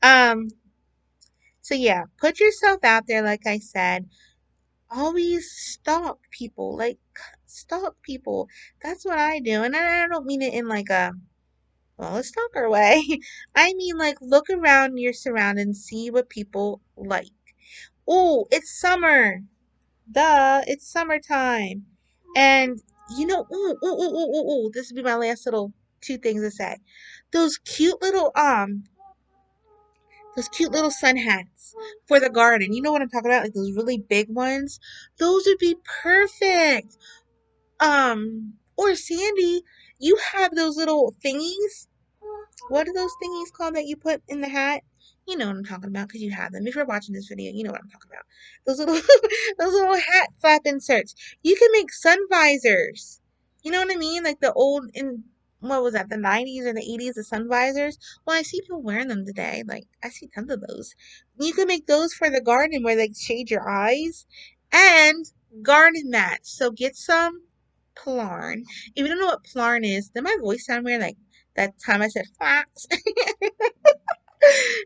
Um, so yeah, put yourself out there, like I said. Always stalk people. Like stalk people. That's what I do. And I don't mean it in like a stalker way. I mean like look around your surroundings, see what people like. Oh, it's summer. Duh, it's summertime. And this will be my last little two things to say. Those cute little those cute little sun hats for the garden. You know what I'm talking about? Like those really big ones. Those would be perfect. Or Sandy, you have those little thingies. What are those thingies called that you put in the hat? You know what I'm talking about because you have them. If you're watching this video, you know what I'm talking about. Those little those little hat flap inserts. You can make sun visors. You know what I mean? Like the old in what was that, the 90s or the 80s, the sun visors? Well, I see people wearing them today. Like I see tons of those. You can make those for the garden where they shade your eyes and garden mats. So get some Plarn. If you don't know what Plarn is, then my voice sound weird like that time I said fox.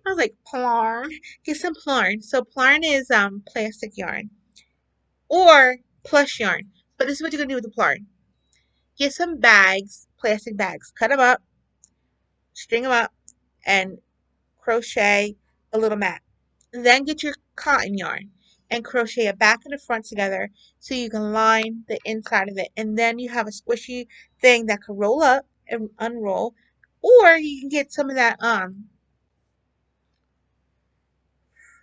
I was like, plarn. Get some plarn. So plarn is plastic yarn or plush yarn. But this is what you're gonna do with the plarn. Get some bags, plastic bags, cut them up, string them up, and crochet a little mat. Then get your cotton yarn and crochet it back and the front together so you can line the inside of it. And then you have a squishy thing that can roll up and unroll. Or you can get some of that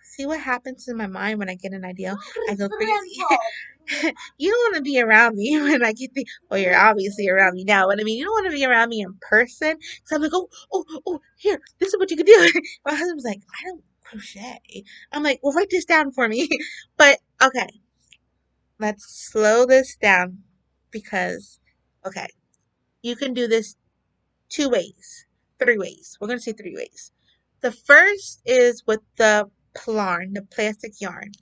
see what happens in my mind when I get an idea. I go crazy. You don't want to be around me when I get the. Well, you're obviously around me now, but I mean, you don't want to be around me in person. So I'm like, oh, here, this is what you can do. My husband's like, I don't crochet. I'm like, well, write this down for me. But okay, let's slow this down because, okay, you can do this two ways, three ways. We're gonna say three ways. The first is with the plarn, the plastic yarn.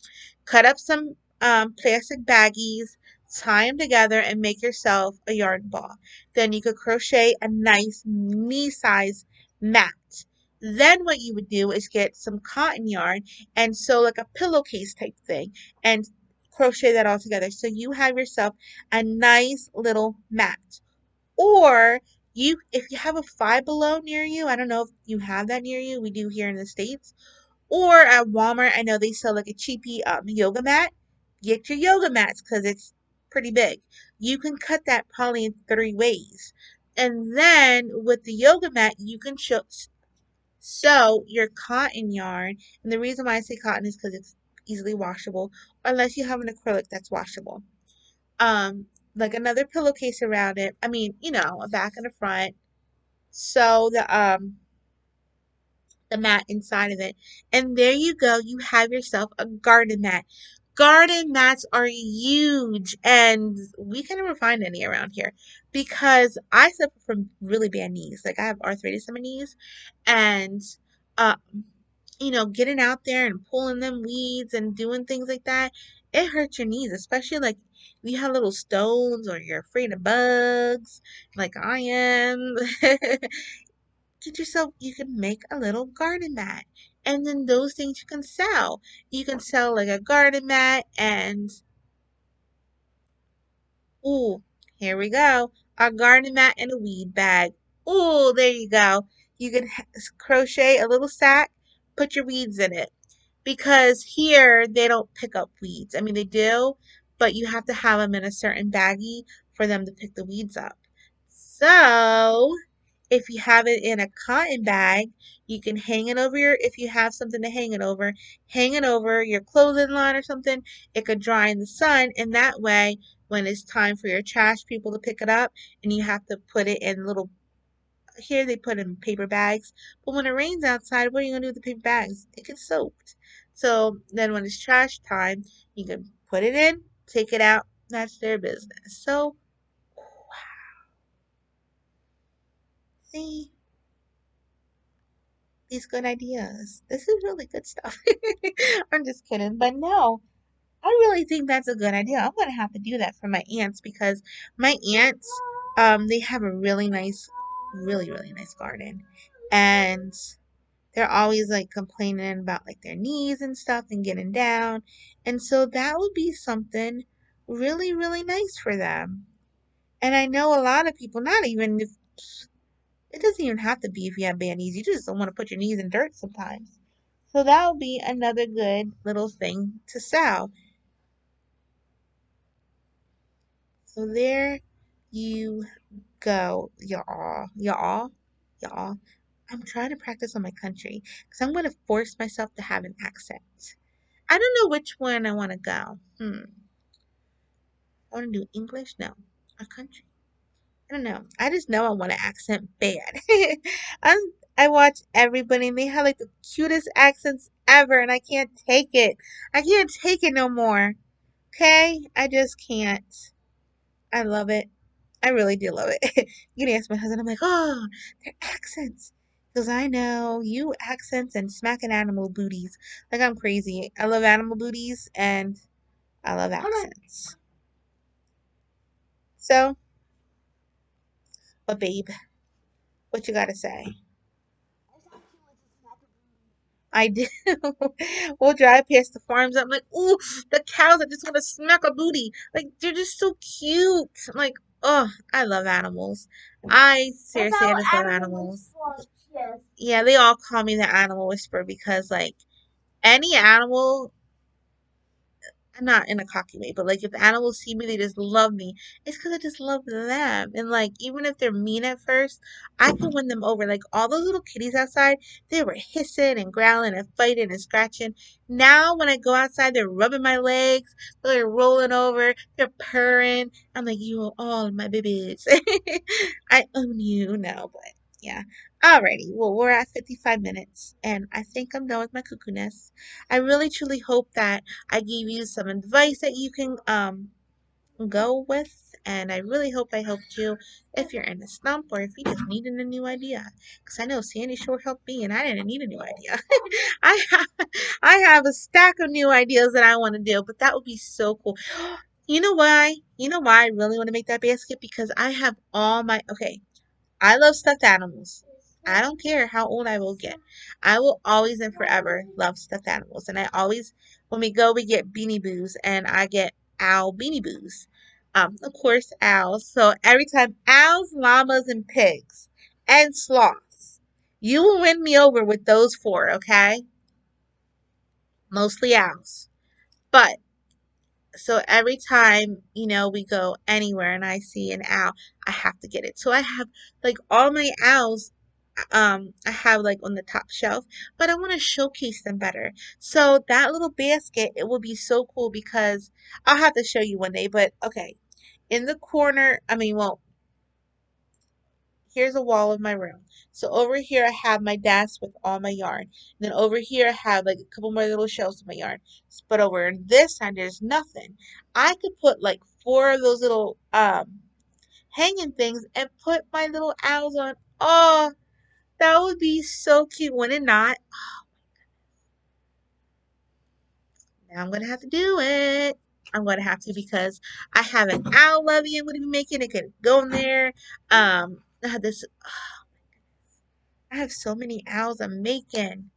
Cut up some plastic baggies, tie them together, and make yourself a yarn ball. Then you could crochet a nice knee-size mat. Then what you would do is get some cotton yarn and sew like a pillowcase type thing and crochet that all together. So you have yourself a nice little mat. Or if you have a Five Below near you, I don't know if you have that near you. We do here in the States. Or at Walmart, I know they sell like a cheapy yoga mat. Get your yoga mats because it's pretty big. You can cut that probably in three ways. And then with the yoga mat, you can sew your cotton yarn. And the reason why I say cotton is because it's easily washable, unless you have an acrylic that's washable. Um, like another pillowcase around it. I mean, a back and a front. Sew the mat inside of it. And there you go. You have yourself a garden mat. Garden mats are huge, and we can never find any around here because I suffer from really bad knees. Like I have arthritis in my knees, and uh, getting out there and pulling them weeds and doing things like that, it hurts your knees, especially like if you have little stones or you're afraid of bugs, like I am. Get yourself, you can make a little garden mat. And then those things you can sell. You can sell like a garden mat and, ooh, here we go. A garden mat and a weed bag. Ooh, there you go. You can crochet a little sack, put your weeds in it. Because here they don't pick up weeds. I mean, they do, but you have to have them in a certain baggie for them to pick the weeds up. So, if you have it in a cotton bag, you can hang it over if you have something to hang it over your clothing line or something. It could dry in the sun, and that way, when it's time for your trash people to pick it up, and you have to put it in little, here they put in paper bags, but when it rains outside, what are you going to do with the paper bags? It gets soaked. So then when it's trash time, you can put it in, take it out. That's their business. So, see, these good ideas. This is really good stuff. I'm just kidding. But no, I really think that's a good idea. I'm gonna have to do that for my aunts because my aunts, they have a really nice, really, really nice garden. And they're always like complaining about like their knees and stuff and getting down. And so that would be something really, really nice for them. And I know a lot of people, not even if it doesn't even have to be if you have bad knees. You just don't want to put your knees in dirt sometimes. So that would be another good little thing to sell. So there you go, y'all. Y'all. I'm trying to practice on my country because I'm going to force myself to have an accent. I don't know which one I want to go. I want to do English? No. Our country? I don't know. I just know I want an accent bad. I'm, I watch everybody and they have like the cutest accents ever and I can't take it. I can't take it no more. Okay? I just can't. I love it. I really do love it. You can ask my husband, I'm like, oh, they're accents. Because I know you accents and smacking animal booties. Like I'm crazy. I love animal booties and I love accents. So, but babe, what you gotta say? I do. We'll drive past the farms. I'm like, ooh, the cows. I just want to smack a booty. Like, they're just so cute. I'm like, oh, I love animals. I seriously, I just love animals. Yeah, they all call me the animal whisperer because, like, any animal, not in a cocky way, but like if animals see me, they just love me. It's because I just love them. And like even if they're mean at first, I can win them over. Like all those little kitties outside, they were hissing and growling and fighting and scratching. Now when I go outside, they're rubbing my legs, they're rolling over, they're purring. I'm like, you are all my babies. I own you now, but yeah. Alrighty, well, we're at 55 minutes, and I think I'm done with my cuckoo nest. I really truly hope that I gave you some advice that you can go with, and I really hope I helped you if you're in a slump or if you just needed a new idea. Because I know Sandy sure helped me, and I didn't need a new idea. I have, I have a stack of new ideas that I want to do, but that would be so cool. You know why? You know why I really want to make that basket? Because I have all my, okay, I love stuffed animals. I don't care how old I will get. I will always and forever love stuffed animals. And I always, when we go, we get Beanie Boos, and I get owl Beanie Boos. Of course, owls. So every time owls, llamas, and pigs, and sloths, you will win me over with those four, okay? Mostly owls. But so every time, we go anywhere and I see an owl, I have to get it. So I have like all my owls I have like on the top shelf, but I want to showcase them better. So that little basket, it will be so cool because I'll have to show you one day, but okay. In the corner, I mean, well, here's a wall of my room. So over here I have my desk with all my yarn. And then over here I have like a couple more little shelves of my yarn. But over on this side there's nothing. I could put like four of those little hanging things and put my little owls on. Oh, that would be so cute, would it not? Now I'm gonna have to do it. I'm gonna have to because I have an owl lovey I'm gonna be making. It could go in there. I have this. I have so many owls I'm making.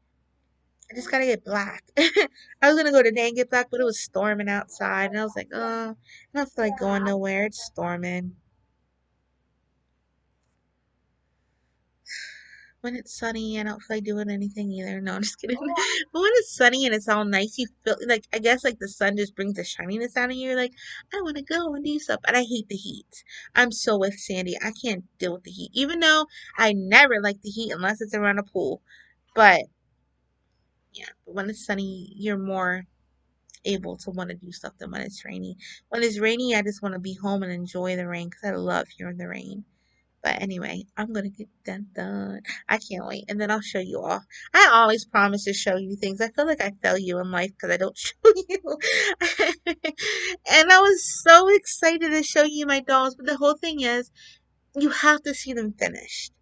I just gotta get black. I was gonna go today and get black, but it was storming outside, and I was like, oh, I don't feel like going nowhere. It's storming. When it's sunny, I don't feel like doing anything either. No, I'm just kidding. But when it's sunny and it's all nice, you feel like I guess like the sun just brings the shininess out of you. You're like, I want to go and do stuff, and I hate the heat. I'm so with Sandy. I can't deal with the heat, even though I never like the heat unless it's around a pool. But yeah, but when it's sunny, you're more able to want to do stuff than when it's rainy. When it's rainy, I just want to be home and enjoy the rain because I love hearing the rain. But anyway, I'm gonna get that done. I can't wait, and then I'll show you all. I always promise to show you things. I feel like I fail you in life because I don't show you. And I was so excited to show you my dolls, but the whole thing is, you have to see them finished.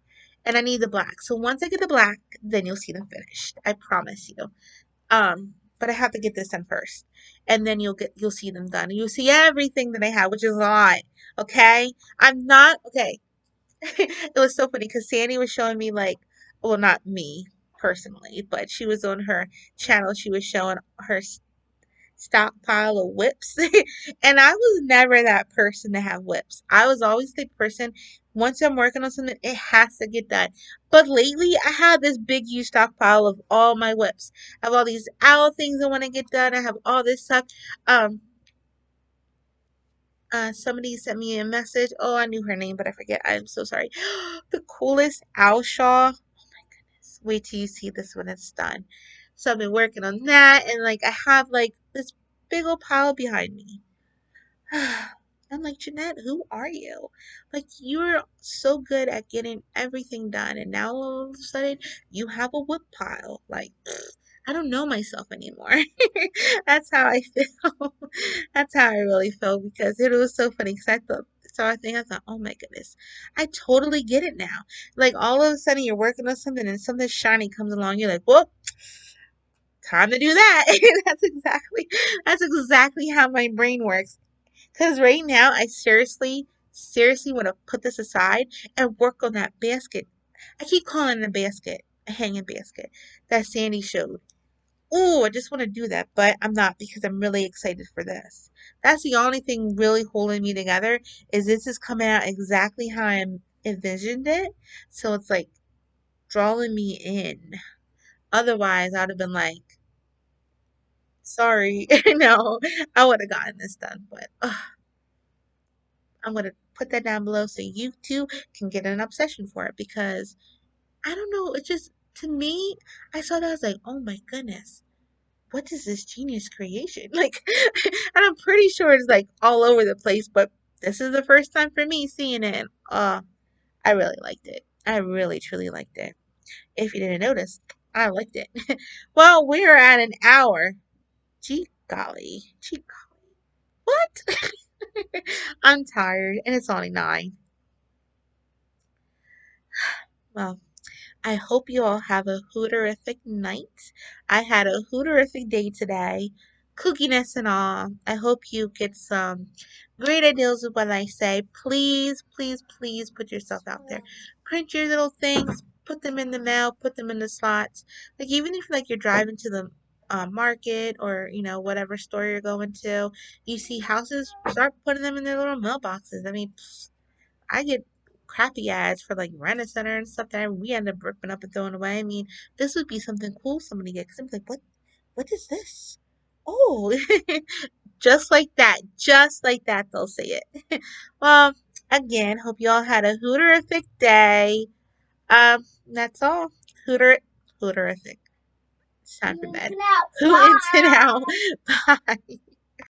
And I need the black. So once I get the black, then you'll see them finished. I promise you. But I have to get this done first. And then you'll see them done. You'll see everything that I have, which is a lot. Okay? I'm not okay. It was so funny because Sandy was showing me like, well, not me personally, but she was on her channel. She was showing her stockpile of whips, and I was never that person to have whips. I was always the person. Once I'm working on something, it has to get done. But lately, I have this big huge stockpile of all my whips. I have all these owl things I want to get done. I have all this stuff. Um, somebody sent me a message. Oh, I knew her name, but I forget. I'm so sorry. The coolest owl shawl. Oh my goodness. Wait till you see this when it's done. So I've been working on that, and like I have like this big old pile behind me. I'm like, Jeanette, who are you? Like, you're so good at getting everything done, and now all of a sudden you have a wood pile. Like, I don't know myself anymore. That's how I feel. That's how I really felt because it was so funny. Because I thought, so I thought, oh my goodness, I totally get it now. Like, all of a sudden you're working on something and something shiny comes along. You're like, well, time to do that. That's exactly how my brain works. Because right now, I seriously, seriously want to put this aside and work on that basket. I keep calling it a basket, a hanging basket that Sandy showed. Ooh, I just want to do that, but I'm not because I'm really excited for this. That's the only thing really holding me together is this is coming out exactly how I envisioned it. So it's like drawing me in. Otherwise, I'd have been like, sorry, no, I would have gotten this done. But I'm going to put that down below so you too can get an obsession for it because I don't know. It just, to me, I saw that I was like, oh my goodness, what is this genius creation? Like, and I'm pretty sure it's like all over the place, but this is the first time for me seeing it. And, I really liked it. I really, truly liked it. If you didn't notice, I liked it. Well, we are at an hour. Gee golly. Gee golly. What? I'm tired and it's only 9. Well, I hope you all have a hooterific night. I had a hooterific day today, cookiness and all. I hope you get some great ideas with what I say. Please, please, please put yourself out there. Print your little things, put them in the mail, put them in the slots. Like even if like you're driving to the market or whatever store you're going to, you see houses, start putting them in their little mailboxes. I mean, I get crappy ads for like rent a center and stuff that we end up ripping up and throwing away. I mean, this would be something cool somebody get because I'm like, what is this? Oh, just like that, they'll say it. Well, again, hope you all had a hooterific day. That's all. Hooter, hooterific. It's time for bed. Hootin' out. Bye.